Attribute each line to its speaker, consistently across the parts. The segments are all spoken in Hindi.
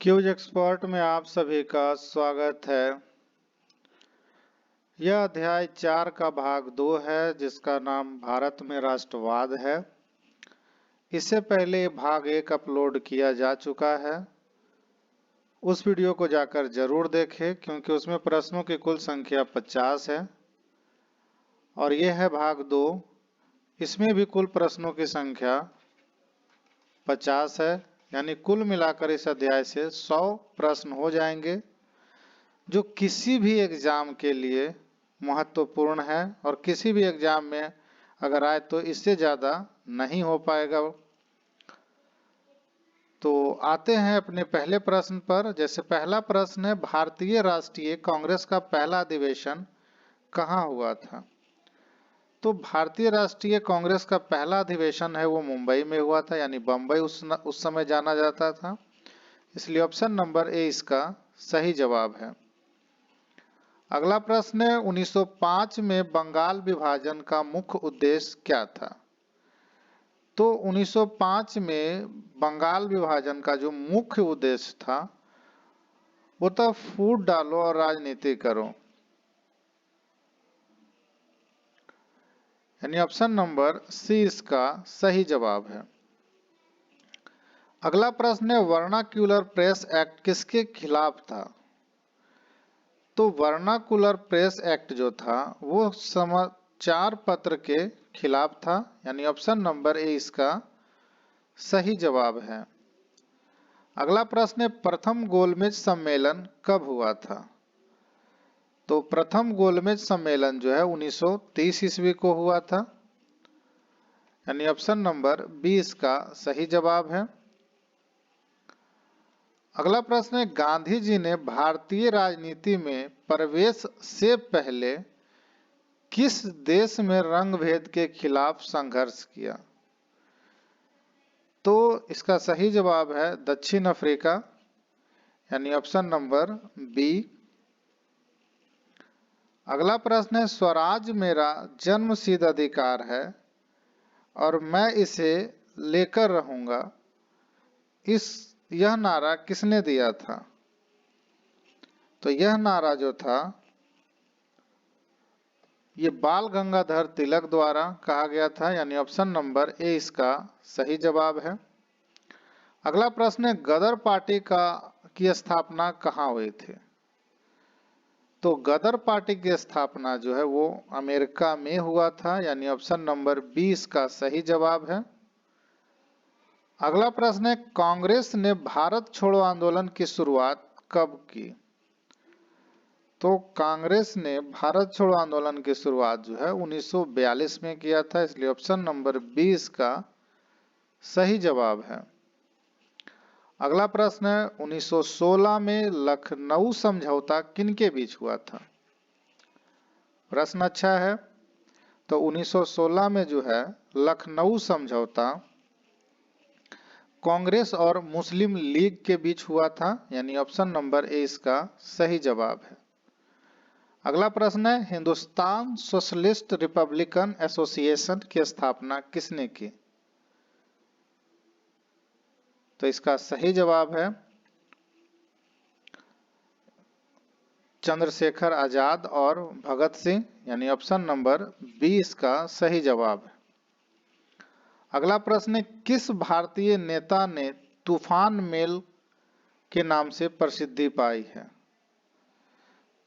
Speaker 1: क्यूज एक्सपर्ट में आप सभी का स्वागत है। यह अध्याय 4 का भाग 2 है जिसका नाम भारत में राष्ट्रवाद है। इससे पहले भाग 1 अपलोड किया जा चुका है। उस वीडियो को जाकर जरूर देखें क्योंकि उसमें प्रश्नों की कुल संख्या 50 है और यह है भाग 2। इसमें भी कुल प्रश्नों की संख्या 50 है, यानी कुल मिलाकर इस अध्याय से 100 प्रश्न हो जाएंगे जो किसी भी एग्जाम के लिए महत्वपूर्ण है और किसी भी एग्जाम में अगर आए तो इससे ज़्यादा नहीं हो पाएगा। तो आते हैं अपने पहले प्रश्न पर। जैसे पहला प्रश्न है, भारतीय राष्ट्रीय कांग्रेस का पहला अधिवेशन कहाँ हुआ था? तो भारतीय राष्ट्रीय कांग्रेस का पहला अधिवेशन है वो मुंबई में हुआ था, यानी बम्बई उस समय जाना जाता था, इसलिए ऑप्शन नंबर ए इसका सही जवाब है। अगला प्रश्न है, 1905 में बंगाल विभाजन का मुख्य उद्देश्य क्या था? तो 1905 में बंगाल विभाजन का जो मुख्य उद्देश्य था वो था फूट डालो और राजनीति करो, यानी ऑप्शन नंबर सी इसका सही जवाब है। अगला प्रश्न है, वर्नाक्यूलर प्रेस एक्ट किसके खिलाफ था? तो वर्नाकुलर प्रेस एक्ट जो था वो समाचार पत्र के खिलाफ था, यानी ऑप्शन नंबर ए इसका सही जवाब है। अगला प्रश्न है, प्रथम गोलमेज सम्मेलन कब हुआ था? तो प्रथम गोलमेज सम्मेलन जो है 1930 ईस्वी को हुआ था, यानी ऑप्शन नंबर बी इसका सही जवाब है। अगला प्रश्न है, गांधी जी ने भारतीय राजनीति में प्रवेश से पहले किस देश में रंग भेद के खिलाफ संघर्ष किया? तो इसका सही जवाब है दक्षिण अफ्रीका, यानी ऑप्शन नंबर बी। अगला प्रश्न है, स्वराज मेरा जन्मसिद्ध अधिकार है और मैं इसे लेकर रहूंगा, यह नारा किसने दिया था? तो यह नारा जो था ये बाल गंगाधर तिलक द्वारा कहा गया था, यानी ऑप्शन नंबर ए इसका सही जवाब है। अगला प्रश्न है, गदर पार्टी की स्थापना कहाँ हुई थी? तो गदर पार्टी की स्थापना जो है वो अमेरिका में हुआ था, यानी ऑप्शन नंबर बी इसका सही जवाब है। अगला प्रश्न है, कांग्रेस ने भारत छोड़ो आंदोलन की शुरुआत कब की? तो कांग्रेस ने भारत छोड़ो आंदोलन की शुरुआत जो है 1942 में किया था, इसलिए ऑप्शन नंबर बी इसका सही जवाब है। अगला प्रश्न है, 1916 में लखनऊ समझौता किनके बीच हुआ था? प्रश्न अच्छा है। तो 1916 में जो है लखनऊ समझौता कांग्रेस और मुस्लिम लीग के बीच हुआ था, यानी ऑप्शन नंबर ए इसका सही जवाब है। अगला प्रश्न है, हिंदुस्तान सोशलिस्ट रिपब्लिकन एसोसिएशन की स्थापना किसने की? तो इसका सही जवाब है चंद्रशेखर आजाद और भगत सिंह, यानी ऑप्शन नंबर बी इसका सही जवाब है। अगला प्रश्न है, किस भारतीय नेता ने तूफान मेल के नाम से प्रसिद्धि पाई है?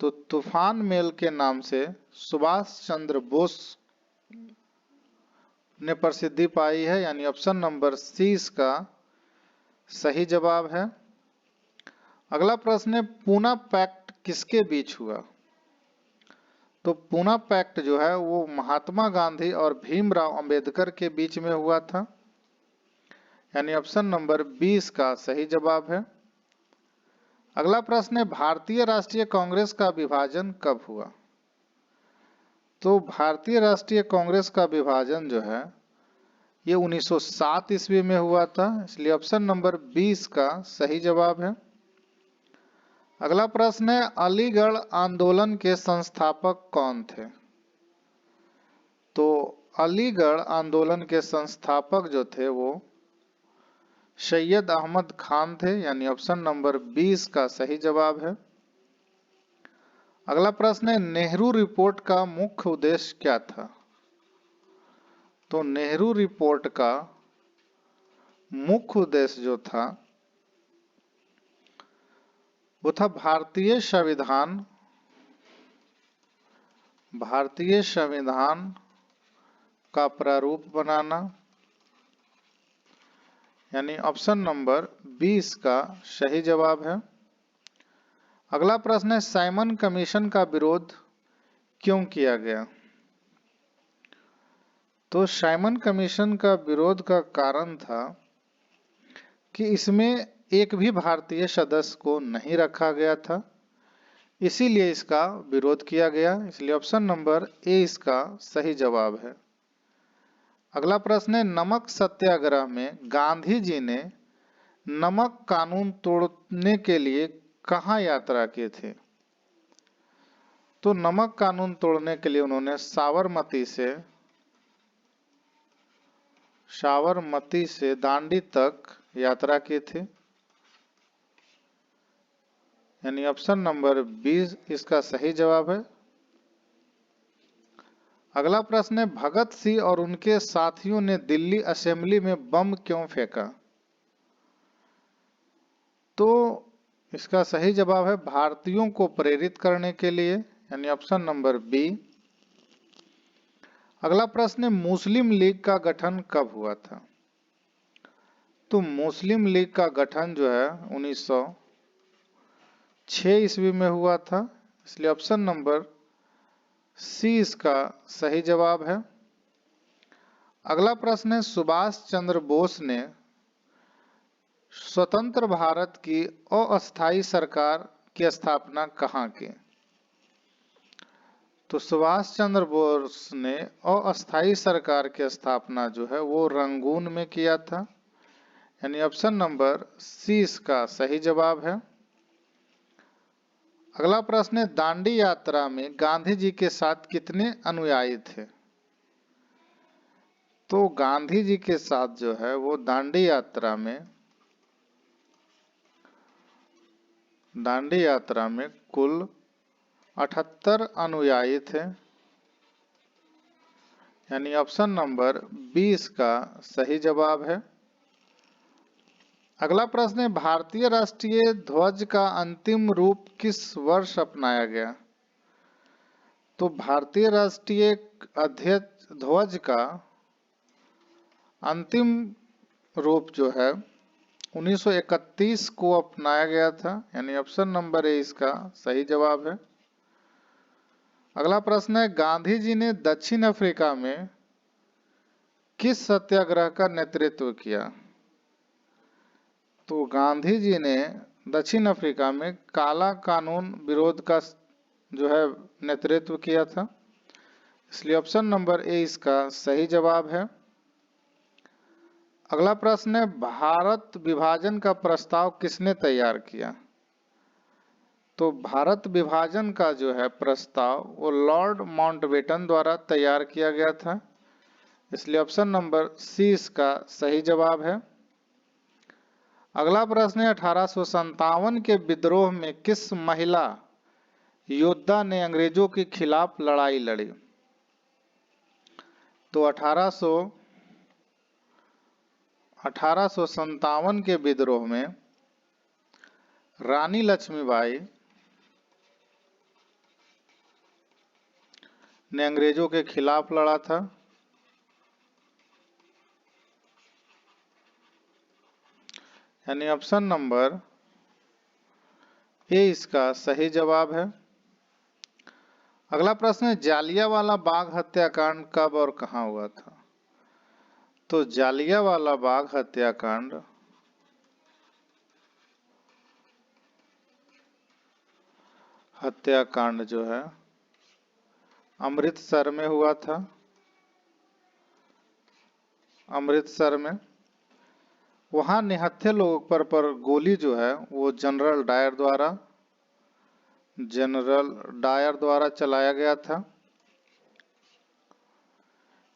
Speaker 1: तो तूफान मेल के नाम से सुभाष चंद्र बोस ने प्रसिद्धि पाई है, यानी ऑप्शन नंबर सी इसका सही जवाब है। अगला प्रश्न है, पूना पैक्ट किसके बीच हुआ? तो पूना पैक्ट जो है वो महात्मा गांधी और भीमराव अंबेडकर के बीच में हुआ था, यानी ऑप्शन नंबर 20 का सही जवाब है। अगला प्रश्न है, भारतीय राष्ट्रीय कांग्रेस का विभाजन कब हुआ? तो भारतीय राष्ट्रीय कांग्रेस का विभाजन जो है ये 1907 ईस्वी में हुआ था, इसलिए ऑप्शन नंबर 20 का सही जवाब है। अगला प्रश्न है, अलीगढ़ आंदोलन के संस्थापक कौन थे? तो अलीगढ़ आंदोलन के संस्थापक जो थे वो सैयद अहमद खान थे, यानी ऑप्शन नंबर 20 का सही जवाब है। अगला प्रश्न है, नेहरू रिपोर्ट का मुख्य उद्देश्य क्या था? तो नेहरू रिपोर्ट का मुख्य उद्देश्य जो था वो था भारतीय संविधान का प्रारूप बनाना, यानी ऑप्शन नंबर 20 का सही जवाब है। अगला प्रश्न है, साइमन कमीशन का विरोध क्यों किया गया? तो साइमन कमीशन का विरोध का कारण था कि इसमें एक भी भारतीय सदस्य को नहीं रखा गया था, इसीलिए इसका विरोध किया गया, इसलिए ऑप्शन नंबर ए इसका सही जवाब है। अगला प्रश्न है, नमक सत्याग्रह में गांधी जी ने नमक कानून तोड़ने के लिए कहाँ यात्रा की थी? तो नमक कानून तोड़ने के लिए उन्होंने साबरमती से दांडी तक यात्रा की थी, यानी ऑप्शन नंबर 20 इसका सही जवाब है। अगला प्रश्न है, भगत सिंह और उनके साथियों ने दिल्ली असेंबली में बम क्यों फेंका? तो इसका सही जवाब है भारतीयों को प्रेरित करने के लिए, यानी ऑप्शन नंबर बी। अगला प्रश्न है, मुस्लिम लीग का गठन कब हुआ था? तो मुस्लिम लीग का गठन जो है 1906 ईस्वी में हुआ था, इसलिए ऑप्शन नंबर सी इसका सही जवाब है। अगला प्रश्न है, सुभाष चंद्र बोस ने स्वतंत्र भारत की अस्थायी सरकार की स्थापना कहाँ की? तो सुभाष चंद्र बोस ने अस्थायी सरकार की स्थापना जो है वो रंगून में किया था, यानी ऑप्शन नंबर सी इसका सही जवाब है। अगला प्रश्न है, दांडी यात्रा में गांधी जी के साथ कितने अनुयायी थे? तो गांधी जी के साथ जो है वो दांडी यात्रा में कुल 78 अनुयायी थे, यानी ऑप्शन नंबर 20 का सही जवाब है। अगला प्रश्न है, भारतीय राष्ट्रीय ध्वज का अंतिम रूप किस वर्ष अपनाया गया? तो भारतीय राष्ट्रीय ध्वज का अंतिम रूप जो है 1931 को अपनाया गया था, यानी ऑप्शन नंबर ए इसका सही जवाब है। अगला प्रश्न है, गांधी जी ने दक्षिण अफ्रीका में किस सत्याग्रह का नेतृत्व किया? तो गांधी जी ने दक्षिण अफ्रीका में काला कानून विरोध का जो है नेतृत्व किया था, इसलिए ऑप्शन नंबर ए इसका सही जवाब है। अगला प्रश्न है, भारत विभाजन का प्रस्ताव किसने तैयार किया? तो भारत विभाजन का जो है प्रस्ताव वो लॉर्ड माउंटबेटन द्वारा तैयार किया गया था, इसलिए ऑप्शन नंबर सी इसका सही जवाब है। अगला प्रश्न है, 1857 के विद्रोह में किस महिला योद्धा ने अंग्रेजों के खिलाफ लड़ाई लड़ी? तो 1857 के विद्रोह में रानी लक्ष्मीबाई ने अंग्रेजों के खिलाफ लड़ा था, यानी ऑप्शन नंबर ए इसका सही जवाब है। अगला प्रश्न है, जालियांवाला बाग हत्याकांड कब और कहां हुआ था? तो जालियांवाला बाग हत्याकांड जो है अमृतसर में हुआ था, अमृतसर में। वहां निहत्थे लोगों पर गोली जो है वो जनरल डायर द्वारा चलाया गया था।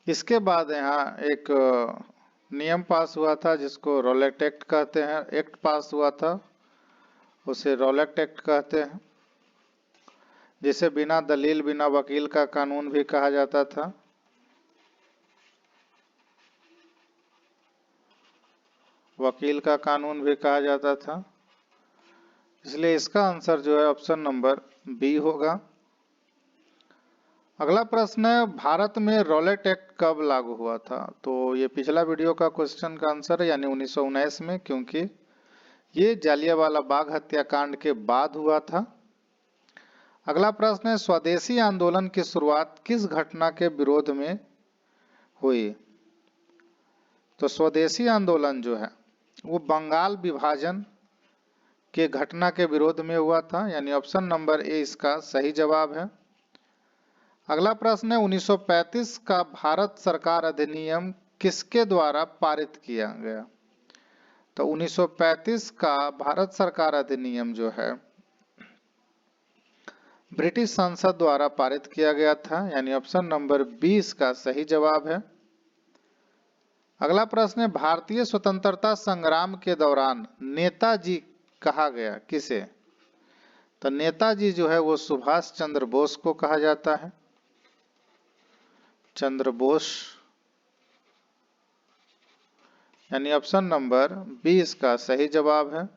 Speaker 1: इसके बाद यहाँ एक नियम पास हुआ था जिसको रॉलेट एक्ट कहते हैं, एक्ट पास हुआ था उसे रॉलेट एक्ट कहते हैं, जिसे बिना दलील बिना वकील का कानून भी कहा जाता था। वकील का कानून भी कहा जाता था, इसलिए इसका आंसर जो है ऑप्शन नंबर बी होगा। अगला प्रश्न है, भारत में रॉलेट एक्ट कब लागू हुआ था? तो ये पिछला वीडियो का क्वेश्चन का आंसर है, यानी 1919 में, क्योंकि ये जालियांवाला बाग हत्याकांड के बाद हुआ था। अगला प्रश्न है, स्वदेशी आंदोलन की शुरुआत किस घटना के विरोध में हुई? तो स्वदेशी आंदोलन जो है वो बंगाल विभाजन के घटना के विरोध में हुआ था, यानी ऑप्शन नंबर ए इसका सही जवाब है। अगला प्रश्न है, 1935 का भारत सरकार अधिनियम किसके द्वारा पारित किया गया? तो 1935 का भारत सरकार अधिनियम जो है ब्रिटिश संसद द्वारा पारित किया गया था, यानी ऑप्शन नंबर 20 का सही जवाब है। अगला प्रश्न है, भारतीय स्वतंत्रता संग्राम के दौरान नेताजी कहा गया किसे? तो नेताजी जो है वो सुभाष चंद्र बोस को कहा जाता है, चंद्र बोस, यानी ऑप्शन नंबर 20 का सही जवाब है।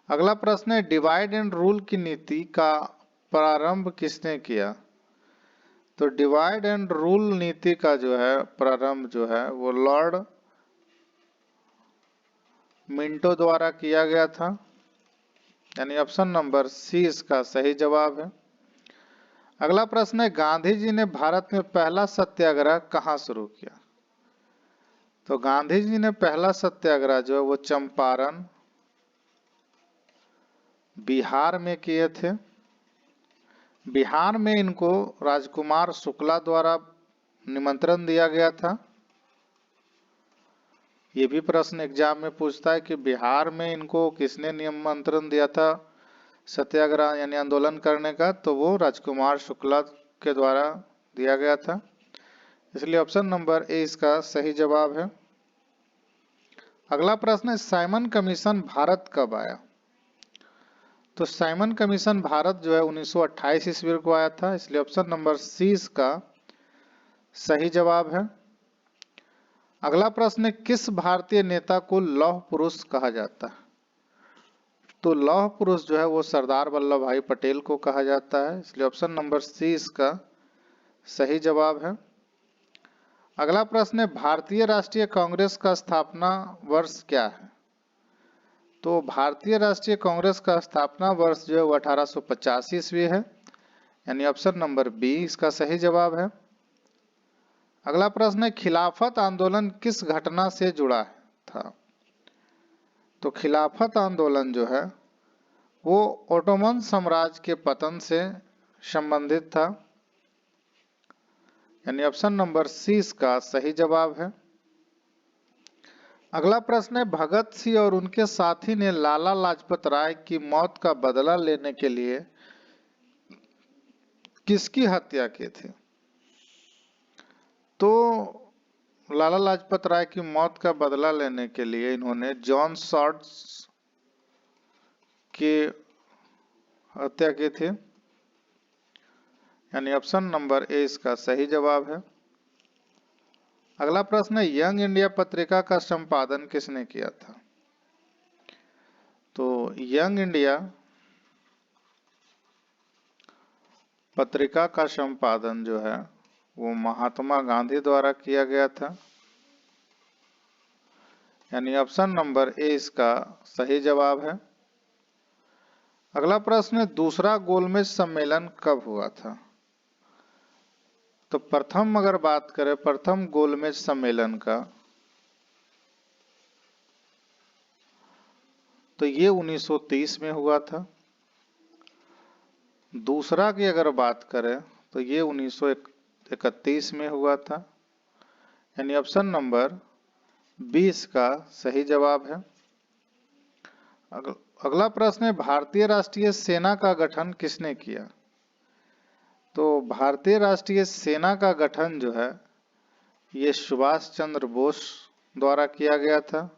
Speaker 1: अगला प्रश्न है, डिवाइड एंड रूल की नीति का प्रारंभ किसने किया? तो डिवाइड एंड रूल नीति का जो है प्रारंभ जो है वो लॉर्ड मिंटो द्वारा किया गया था, यानी ऑप्शन नंबर सी इसका सही जवाब है। अगला प्रश्न है, गांधी जी ने भारत में पहला सत्याग्रह कहाँ शुरू किया? तो गांधी जी ने पहला सत्याग्रह जो है वो चंपारण बिहार में किए थे। बिहार में इनको राजकुमार शुक्ला द्वारा निमंत्रण दिया गया था। ये भी प्रश्न एग्जाम में पूछता है कि बिहार में इनको किसने निमंत्रण दिया था सत्याग्रह यानी आंदोलन करने का? तो वो राजकुमार शुक्ला के द्वारा दिया गया था, इसलिए ऑप्शन नंबर ए इसका सही जवाब है। अगला प्रश्न है, साइमन कमीशन भारत कब आया? तो साइमन कमीशन भारत जो है 1928 ईस्वी को आया था, इसलिए ऑप्शन नंबर सी इसका सही जवाब है। अगला प्रश्न है, किस भारतीय नेता को लौह पुरुष कहा जाता है? तो लौह पुरुष जो है वो सरदार वल्लभ भाई पटेल को कहा जाता है, इसलिए ऑप्शन नंबर सी इसका सही जवाब है। अगला प्रश्न है, भारतीय राष्ट्रीय कांग्रेस का स्थापना वर्ष क्या है? तो भारतीय राष्ट्रीय कांग्रेस का स्थापना वर्ष जो है वो 1885 ईस्वी है, यानी ऑप्शन नंबर बी इसका सही जवाब है। अगला प्रश्न है, खिलाफत आंदोलन किस घटना से जुड़ा था? तो खिलाफत आंदोलन जो है वो ओटोमन साम्राज्य के पतन से संबंधित था, यानी ऑप्शन नंबर सी इसका सही जवाब है। अगला प्रश्न है, भगत सिंह और उनके साथी ने लाला लाजपत राय की मौत का बदला लेने के लिए किसकी हत्या की थी? तो लाला लाजपत राय की मौत का बदला लेने के लिए इन्होंने जॉन शॉर्ट्स की हत्या की थी, यानी ऑप्शन नंबर ए इसका सही जवाब है। अगला प्रश्न है, यंग इंडिया पत्रिका का संपादन किसने किया था? तो यंग इंडिया पत्रिका का संपादन जो है वो महात्मा गांधी द्वारा किया गया था, यानी ऑप्शन नंबर ए इसका सही जवाब है। अगला प्रश्न है, दूसरा गोलमेज सम्मेलन कब हुआ था? तो प्रथम अगर बात करें प्रथम गोलमेज सम्मेलन का, तो ये 1930 में हुआ था। दूसरा की अगर बात करें तो ये 1931 में हुआ था, यानी ऑप्शन नंबर 20 का सही जवाब है। अगला प्रश्न है, भारतीय राष्ट्रीय सेना का गठन किसने किया? तो भारतीय राष्ट्रीय सेना का गठन जो है ये सुभाष चंद्र बोस द्वारा किया गया था,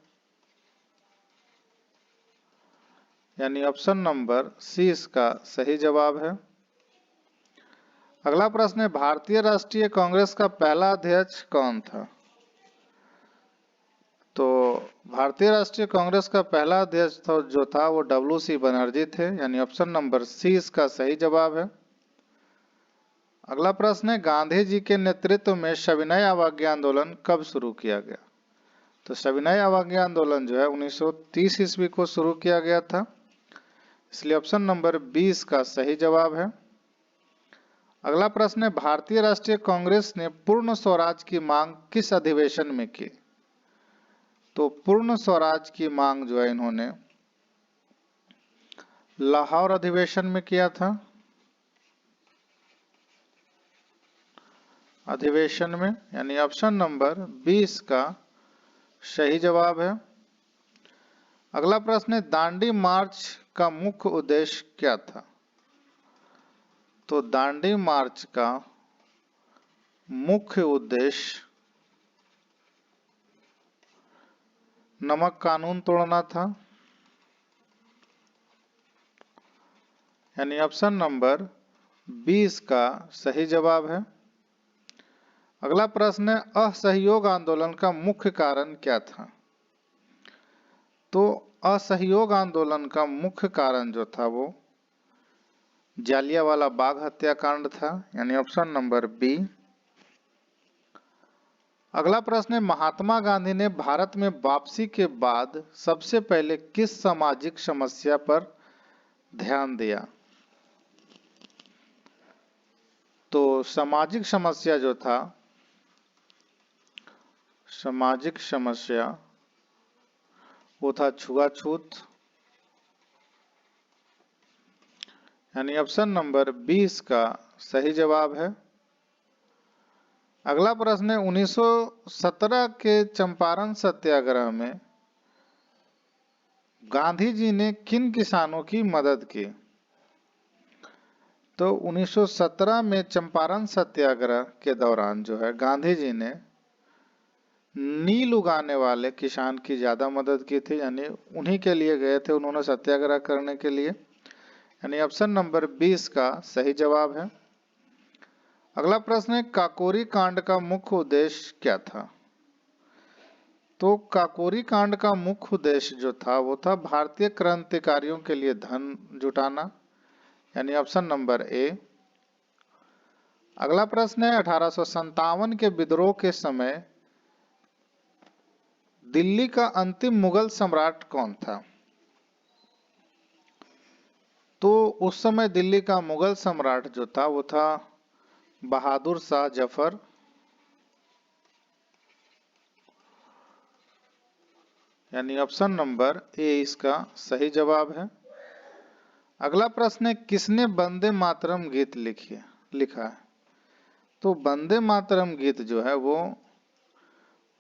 Speaker 1: यानी ऑप्शन नंबर सी इसका सही जवाब है। अगला प्रश्न है, भारतीय राष्ट्रीय कांग्रेस का पहला अध्यक्ष कौन था? तो भारतीय राष्ट्रीय कांग्रेस का पहला अध्यक्ष जो था वो WC बनर्जी थे, यानी ऑप्शन नंबर सी इसका सही जवाब है। अगला प्रश्न है, गांधी जी के नेतृत्व में सविनय अवज्ञा आंदोलन कब शुरू किया गया? तो सविनय अवज्ञा आंदोलन जो है 1930 ईस्वी को शुरू किया गया था, इसलिए ऑप्शन नंबर 20 का सही जवाब है। अगला प्रश्न है, भारतीय राष्ट्रीय कांग्रेस ने पूर्ण स्वराज की मांग किस अधिवेशन में की? तो पूर्ण स्वराज की मांग जो है इन्होंने लाहौर अधिवेशन में किया था, अधिवेशन में, यानी ऑप्शन नंबर 20 का सही जवाब है। अगला प्रश्न है, दांडी मार्च का मुख्य उद्देश्य क्या था? तो दांडी मार्च का मुख्य उद्देश्य नमक कानून तोड़ना था, यानी ऑप्शन नंबर 20 का सही जवाब है। अगला प्रश्न है, असहयोग आंदोलन का मुख्य कारण क्या था? तो असहयोग आंदोलन का मुख्य कारण जो था वो जालियांवाला बाग हत्याकांड था, यानी ऑप्शन नंबर बी। अगला प्रश्न है, महात्मा गांधी ने भारत में वापसी के बाद सबसे पहले किस सामाजिक समस्या पर ध्यान दिया? तो सामाजिक समस्या जो था, सामाजिक समस्या वो था छुआछूत, यानी ऑप्शन नंबर 20 का सही जवाब है। अगला प्रश्न है, 1917 के चंपारण सत्याग्रह में गांधी जी ने किन किसानों की मदद की? तो 1917 में चंपारण सत्याग्रह के दौरान जो है गांधी जी ने नील उगाने वाले किसान की ज्यादा मदद की थी, यानी उन्हीं के लिए गए थे उन्होंने सत्याग्रह करने के लिए, यानी ऑप्शन नंबर 20 का सही जवाब है। अगला प्रश्न है, काकोरी कांड का मुख्य उद्देश्य क्या था? तो काकोरी कांड का मुख्य उद्देश्य जो था वो था भारतीय क्रांतिकारियों के लिए धन जुटाना, यानी ऑप्शन नंबर ए। अगला प्रश्न है, 1857 के विद्रोह के समय दिल्ली का अंतिम मुगल सम्राट कौन था? तो उस समय दिल्ली का मुगल सम्राट जो था वो था बहादुर शाह जफर, यानी ऑप्शन नंबर ए इसका सही जवाब है। अगला प्रश्न है, किसने वंदे मातरम गीत लिखा है? तो वंदे मातरम गीत जो है वो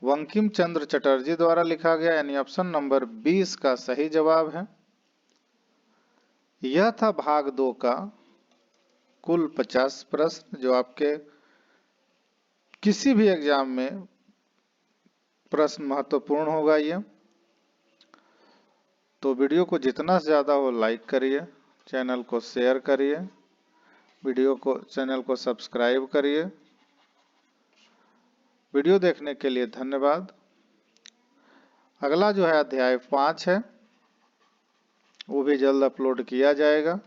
Speaker 1: बंकिम चंद्र चटर्जी द्वारा लिखा गया, यानी ऑप्शन नंबर 20 का सही जवाब है। यह था भाग 2 का कुल 50 प्रश्न जो आपके किसी भी एग्जाम में प्रश्न महत्वपूर्ण होगा ये। तो वीडियो को जितना ज्यादा हो लाइक करिए, चैनल को शेयर करिए, चैनल को सब्सक्राइब करिए। वीडियो देखने के लिए धन्यवाद। अगला जो है अध्याय 5 है, वो भी जल्द अपलोड किया जाएगा।